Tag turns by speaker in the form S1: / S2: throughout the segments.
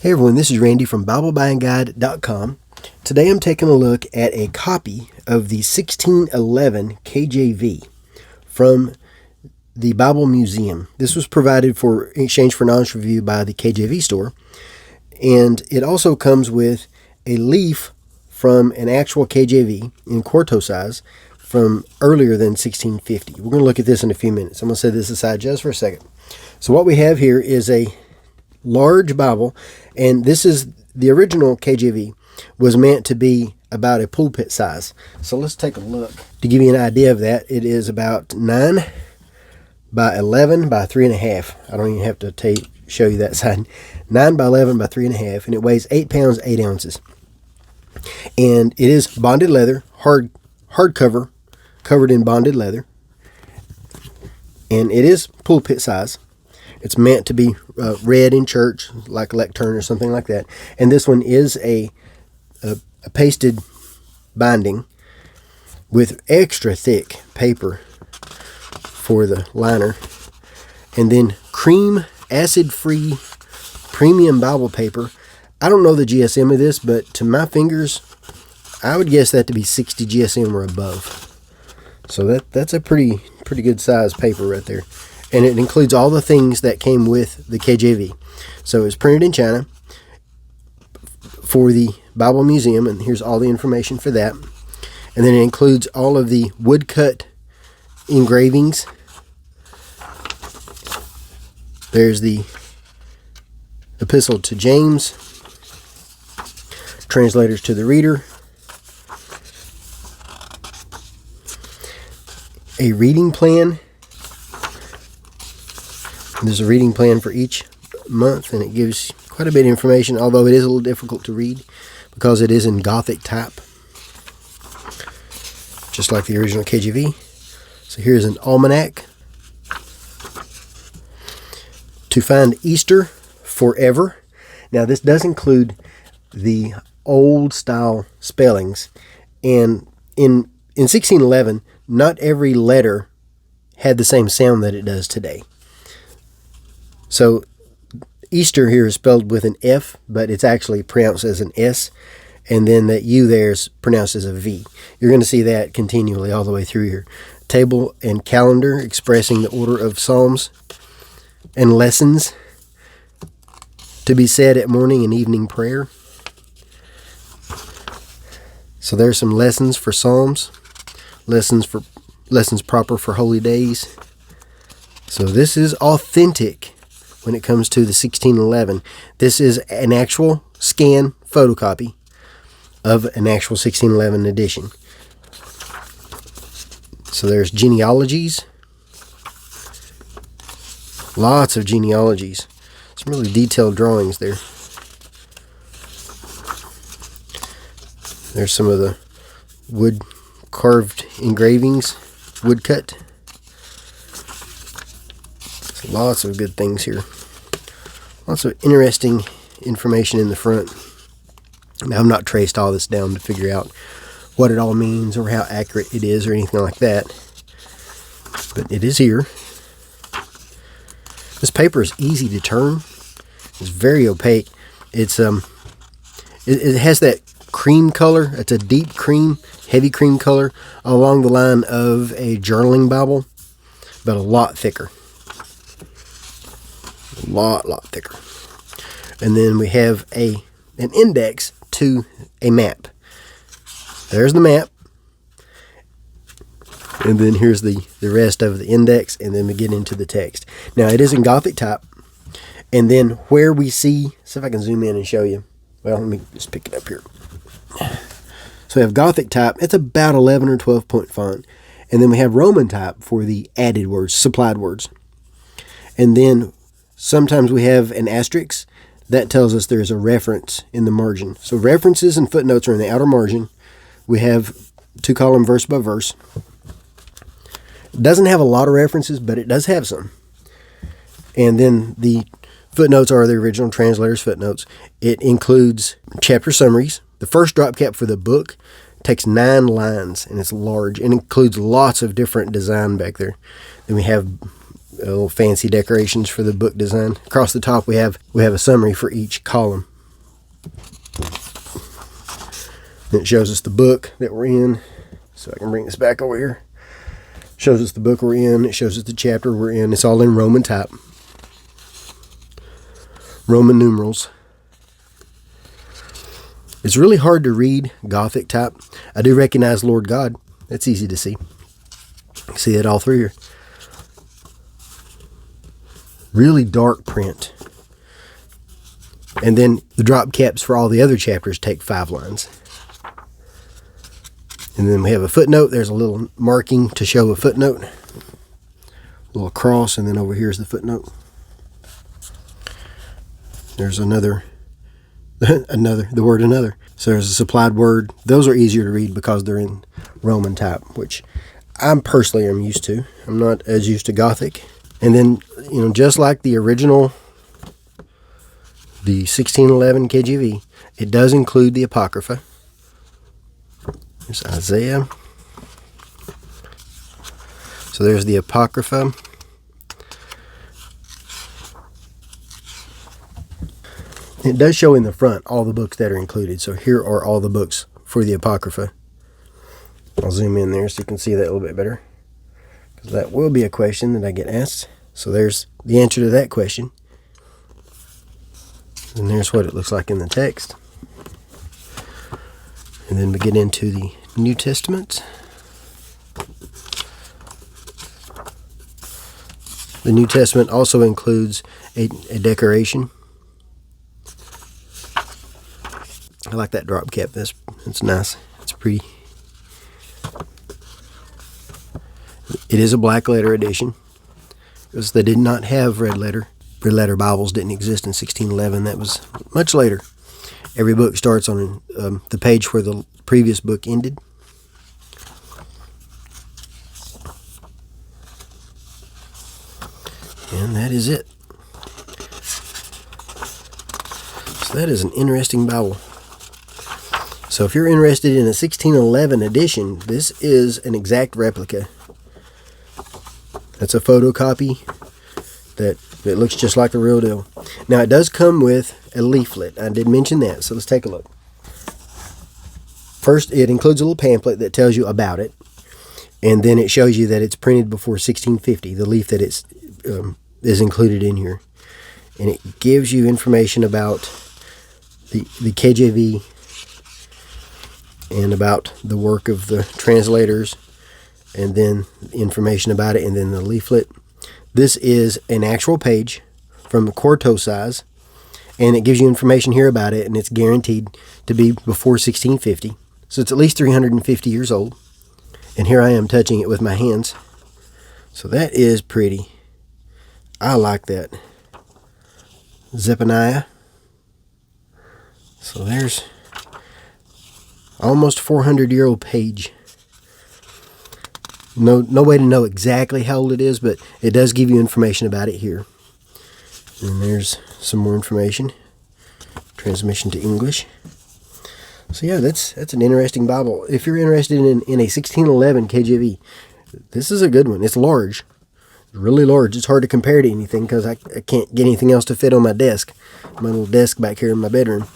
S1: Hey everyone, this is Randy from BibleBuyingGuide.com. Today I'm taking a look at a copy of the 1611 KJV from the Bible Museum. This was provided for exchange for knowledge review by the KJV Store, and it also comes with a leaf from an actual KJV in quarto size from earlier than 1650. We're going to look at this in a few minutes. I'm going to set this aside just for a second. So what we have here is a large Bible, and this is the original KJV was meant to be about a pulpit size. So let's take a look. To give you an idea of that, it is about 9 by 11 by 3.5. I don't even have to show you that side. 9 by 11 by 3.5, and it weighs 8 pounds 8 ounces. And it is bonded leather, hardcover, covered in bonded leather, and it is pulpit size. It's meant to be read in church, like a lectern or something like that. And this one is a pasted binding with extra thick paper for the liner. And then cream acid-free premium Bible paper. I don't know the GSM of this, but to my fingers, I would guess that to be 60 GSM or above. So that's a pretty good size paper right there. And it includes all the things that came with the KJV. So it's printed in China for the Bible Museum, and here's all the information for that. And then it includes all of the woodcut engravings. There's the Epistle to James, translators to the reader, a reading plan. There's a reading plan for each month, and it gives quite a bit of information, although it is a little difficult to read because it is in Gothic type, just like the original KJV. So here's an almanac. To find Easter forever. Now this does include the old style spellings, and in 1611, not every letter had the same sound that it does today. So Easter here is spelled with an F, but it's actually pronounced as an S, and then that U there is pronounced as a V. You're going to see that continually all the way through here. Table and calendar expressing the order of psalms and lessons to be said at morning and evening prayer. So there's some lessons for psalms, lessons proper for holy days. So this is authentic. When it comes to the 1611, this is an actual scan photocopy of an actual 1611 edition. So there's genealogies, lots of genealogies, some really detailed drawings there. There's some of the wood carved engravings, woodcut. Lots of good things here. Lots of interesting information in the front. Now, I've not traced all this down to figure out what it all means or how accurate it is or anything like that. But it is here. This paper is easy to turn. It's very opaque. It's it has that cream color. It's a deep cream, heavy cream color along the line of a journaling Bible, but a lot thicker. Lot thicker. And then we have an index to a map. There's the map, and then here's the rest of the index, and then we get into the text. Now it is in Gothic type, and then where we see, see if I can zoom in and show you. Well, let me just pick it up here. So we have Gothic type. It's about 11 or 12 point font, and then we have Roman type for the added words, supplied words, and then sometimes we have an asterisk. That tells us there's a reference in the margin. So references and footnotes are in the outer margin. We have 2-column verse by verse. It doesn't have a lot of references, but it does have some. And then the footnotes are the original translator's footnotes. It includes chapter summaries. The first drop cap for the book takes 9 lines, and it's large. It includes lots of different design back there. Then we have little fancy decorations for the book design. Across the top we have a summary for each column Then it shows us the book that we're in. So I can bring this back over here. Shows us the book we're in. It shows us the chapter we're in. It's all in Roman type. Roman numerals. It's really hard to read Gothic type. I do recognize Lord God. That's easy to see. You see that all through here. Really dark print. And then the drop caps for all the other chapters take 5 lines. And then we have a footnote. There's a little marking to show a footnote. A little cross, and then over here is the footnote. There's another, the word another. So there's a supplied word. Those are easier to read because they're in Roman type, which I personally am used to. I'm not as used to Gothic. And then, just like the original, the 1611 KJV, it does include the Apocrypha. There's Isaiah. So there's the Apocrypha. It does show in the front all the books that are included. So here are all the books for the Apocrypha. I'll zoom in there so you can see that a little bit better, because that will be a question that I get asked. So there's the answer to that question. And there's what it looks like in the text. And then we get into the New Testament. The New Testament also includes a decoration. I like that drop cap. That's nice. It's pretty. It is a black letter edition, because they did not have red letter. Red letter Bibles didn't exist in 1611. That was much later. Every book starts on the page where the previous book ended. And that is it. So that is an interesting Bible. So if you're interested in a 1611 edition, this is an exact replica. That's a photocopy that looks just like the real deal. Now it does come with a leaflet. I did mention that, so let's take a look. First, it includes a little pamphlet that tells you about it, and then it shows you that it's printed before 1650, the leaf that is included in here. And it gives you information about the KJV and about the work of the translators, and then information about it, and then the leaflet. This is an actual page from the quarto size, and it gives you information here about it, and it's guaranteed to be before 1650. So it's at least 350 years old. And here I am touching it with my hands. So that is pretty. I like that. Zephaniah. So there's almost 400-year-old page. No way to know exactly how old it is, but it does give you information about it here. And there's some more information. Transmission to English. So yeah, that's an interesting Bible. If you're interested in a 1611 KJV, this is a good one. It's large. It's really large. It's hard to compare to anything because I can't get anything else to fit on my desk. My little desk back here in my bedroom.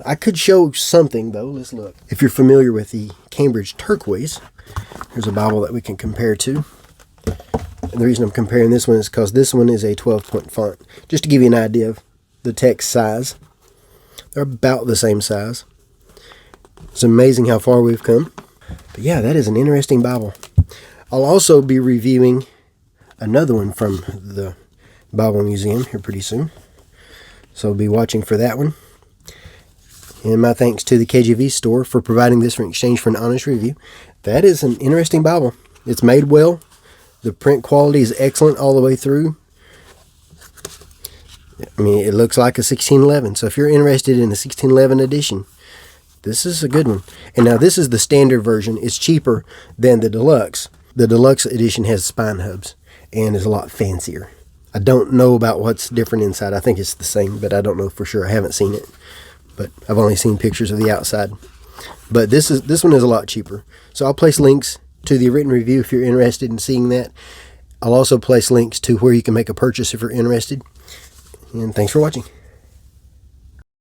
S1: I could show something though. Let's look. If you're familiar with the Cambridge Turquoise, here's a Bible that we can compare to. And the reason I'm comparing this one is because this one is a 12-point font. Just to give you an idea of the text size. They're about the same size. It's amazing how far we've come. But yeah, that is an interesting Bible. I'll also be reviewing another one from the Bible Museum here pretty soon. So I'll be watching for that one. And my thanks to the KJV Store for providing this for exchange for an honest review. That is an interesting Bible. It's made well. The print quality is excellent all the way through. I mean, it looks like a 1611. So if you're interested in the 1611 edition, this is a good one. And now this is the standard version. It's cheaper than the deluxe. The deluxe edition has spine hubs and is a lot fancier. I don't know about what's different inside. I think it's the same, but I don't know for sure. I haven't seen it. But I've only seen pictures of the outside. But this one is a lot cheaper. So I'll place links to the written review if you're interested in seeing that. I'll also place links to where you can make a purchase if you're interested. And thanks for watching.